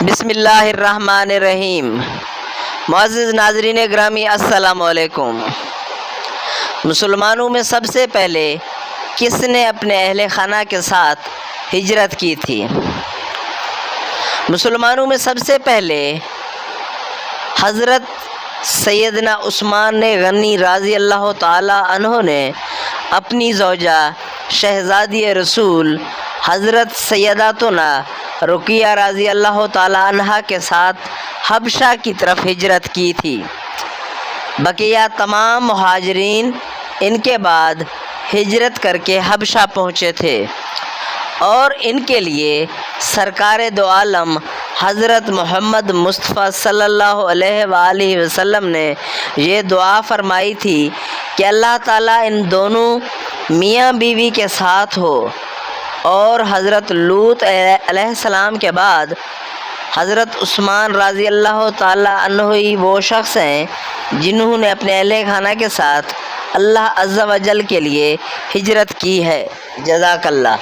بسم اللہ الرحمن الرحیم۔ معزز ناظرین گرامی، السلام علیکم۔ مسلمانوں میں سب سے پہلے کس نے اپنے اہل خانہ کے ساتھ ہجرت کی تھی؟ مسلمانوں میں سب سے پہلے حضرت سیدنا عثمان غنی رضی اللہ تعالی عنہ نے اپنی زوجہ شہزادی رسول حضرت سیداتنا رقیہ رضی اللہ تعالی عنہا کے ساتھ حبشہ کی طرف ہجرت کی تھی۔ بقیہ تمام مہاجرین ان کے بعد ہجرت کر کے حبشہ پہنچے تھے، اور ان کے لیے سرکار دو عالم حضرت محمد مصطفیٰ صلی اللہ علیہ وآلہ وسلم نے یہ دعا فرمائی تھی کہ اللہ تعالیٰ ان دونوں میاں بیوی کے ساتھ ہو، اور حضرت لوط علیہ السلام کے بعد حضرت عثمان رضی اللہ تعالیٰ عنہ ہی وہ شخص ہیں جنہوں نے اپنے اہل خانہ کے ساتھ اللہ عز و جل کے لیے ہجرت کی ہے۔ جزاک اللہ۔